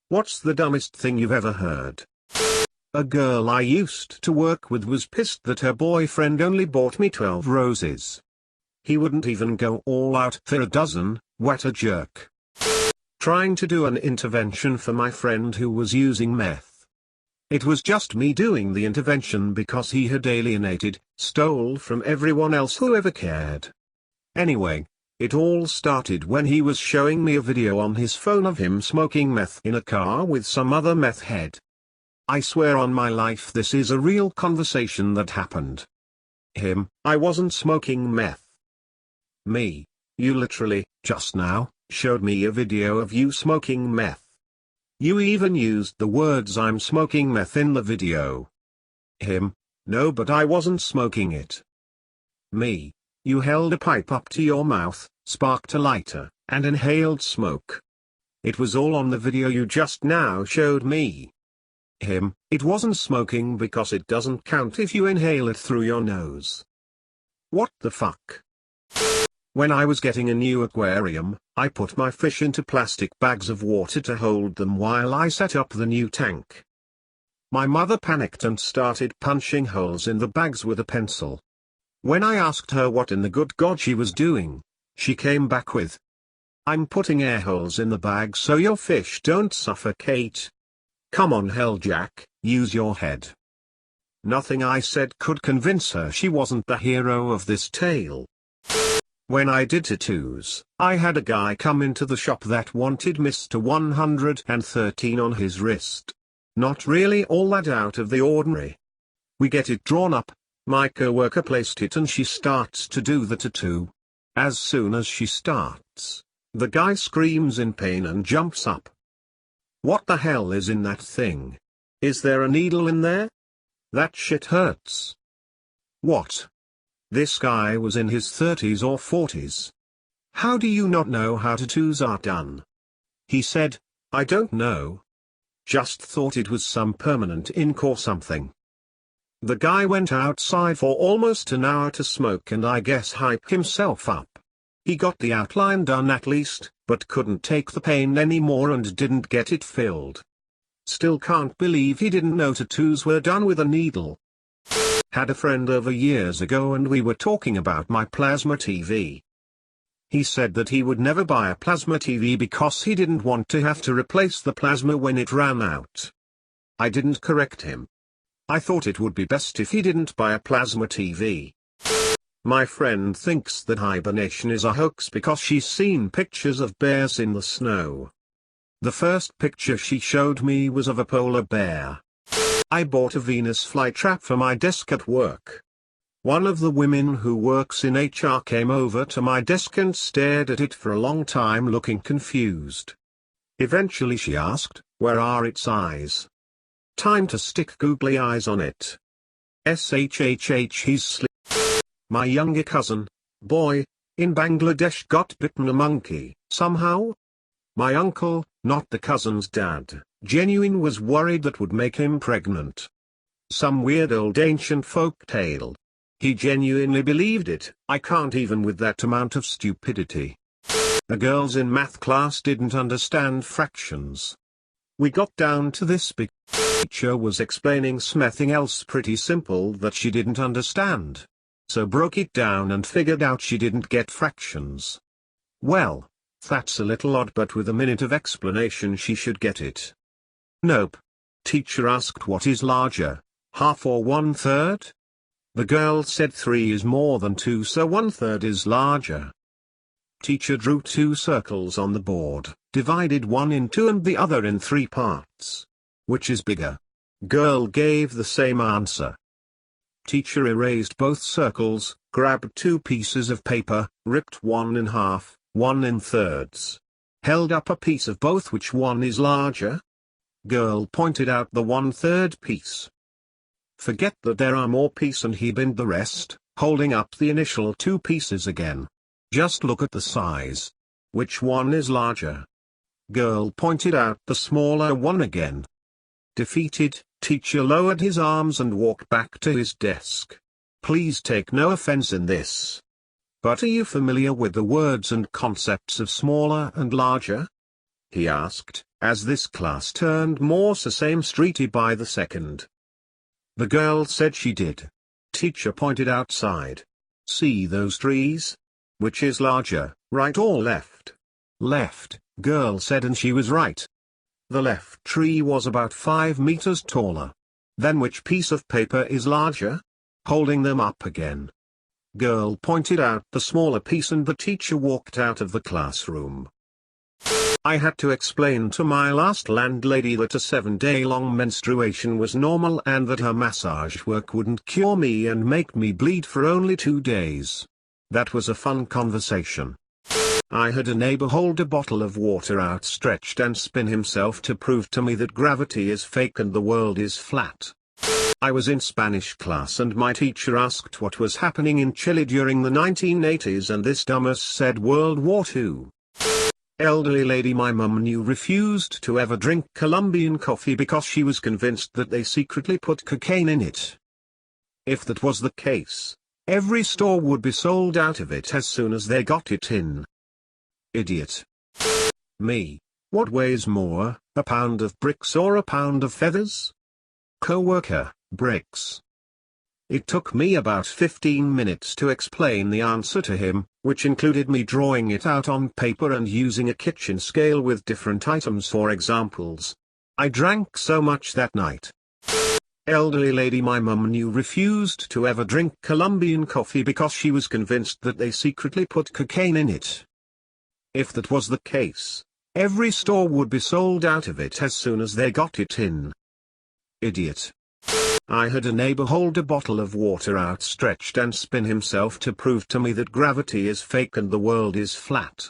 What's the dumbest thing you've ever heard? A girl I used to work with was pissed that her boyfriend only bought me 12 roses. He wouldn't even go all out for a dozen. What a jerk. Trying to do an intervention for my friend who was using meth. It was just me doing the intervention because he had alienated, stole from everyone else who ever cared. Anyway, it all started when he was showing me a video on his phone of him smoking meth in a car with some other meth head. I swear on my life this is a real conversation that happened. Him, I wasn't smoking meth. Me, you literally, just now, showed me a video of you smoking meth. You even used the words "I'm smoking meth" in the video. Him, no, but I wasn't smoking it. Me, you held a pipe up to your mouth, sparked a lighter, and inhaled smoke. It was all on the video you just now showed me. Him, it wasn't smoking because it doesn't count if you inhale it through your nose. What the fuck? When I was getting a new aquarium, I put my fish into plastic bags of water to hold them while I set up the new tank. My mother panicked and started punching holes in the bags with a pencil. When I asked her what in the good God she was doing, she came back with, "I'm putting air holes in the bag so your fish don't suffocate." Come on, Helljack, use your head. Nothing I said could convince her she wasn't the hero of this tale. When I did tattoos, I had a guy come into the shop that wanted Mr. 113 on his wrist. Not really all that out of the ordinary. We get it drawn up, my coworker placed it and she starts to do the tattoo. As soon as she starts, the guy screams in pain and jumps up. What the hell is in that thing? Is there a needle in there? That shit hurts. What? This guy was in his 30s or 40s. How do you not know how tattoos are done? He said, "I don't know. Just thought it was some permanent ink or something." The guy went outside for almost an hour to smoke and I guess hype himself up. He got the outline done at least, but couldn't take the pain anymore and didn't get it filled. Still can't believe he didn't know tattoos were done with a needle. Had a friend over years ago and we were talking about my plasma TV. He said that he would never buy a plasma TV because he didn't want to have to replace the plasma when it ran out. I didn't correct him. I thought it would be best if he didn't buy a plasma TV. My friend thinks that hibernation is a hoax because she's seen pictures of bears in the snow. The first picture she showed me was of a polar bear. I bought a Venus flytrap for my desk at work. One of the women who works in HR came over to my desk and stared at it for a long time looking confused. Eventually she asked, "Where are its eyes?" Time to stick googly eyes on it. He's sleep. My younger cousin, boy, in Bangladesh got bitten a monkey, somehow. My uncle, not the cousin's dad, genuine was worried that would make him pregnant. Some weird old ancient folk tale. He genuinely believed it. I can't even with that amount of stupidity. The girls in math class didn't understand fractions. We got down to this big teacher was explaining something else pretty simple that she didn't understand. So broke it down and figured out she didn't get fractions. Well, that's a little odd, but with a minute of explanation she should get it. Nope. Teacher asked what is larger, half or 1/3? The girl said 3 is more than 2, so 1/3 is larger. Teacher drew 2 circles on the board, divided one in 2 and the other in 3 parts. Which is bigger? Girl gave the same answer. Teacher erased both circles, grabbed 2 pieces of paper, ripped one in half, one in thirds. Held up a piece of both. Which one is larger? Girl pointed out the 1/3 piece. Forget that there are more pieces and he binned the rest, holding up the initial 2 pieces again. Just look at the size. Which one is larger? Girl pointed out the smaller one again. Defeated, teacher lowered his arms and walked back to his desk. Please take no offense in this. But are you familiar with the words and concepts of smaller and larger? He asked. as this class turned more Sesame Streety by the second. The girl said she did. Teacher pointed outside. See those trees? Which is larger, right or left? Left, girl said, and she was right. The left tree was about 5 meters taller. Then which piece of paper is larger? Holding them up again. Girl pointed out the smaller piece, and the teacher walked out of the classroom. I had to explain to my last landlady that a 7-day-long menstruation was normal and that her massage work wouldn't cure me and make me bleed for only 2 days. That was a fun conversation. I had a neighbor hold a bottle of water outstretched and spin himself to prove to me that gravity is fake and the world is flat. I was in Spanish class and my teacher asked what was happening in Chile during the 1980s, and this dumbass said World War II. Elderly lady my mum knew refused to ever drink Colombian coffee because she was convinced that they secretly put cocaine in it. If that was the case, every store would be sold out of it as soon as they got it in. Idiot. Me. What weighs more, a pound of bricks or a pound of feathers? Coworker, bricks. It took me about 15 minutes to explain the answer to him, which included me drawing it out on paper and using a kitchen scale with different items for examples. I drank so much that night. Elderly lady my mum knew refused to ever drink Colombian coffee because she was convinced that they secretly put cocaine in it. If that was the case, every store would be sold out of it as soon as they got it in. Idiot. I had a neighbor hold a bottle of water outstretched and spin himself to prove to me that gravity is fake and the world is flat.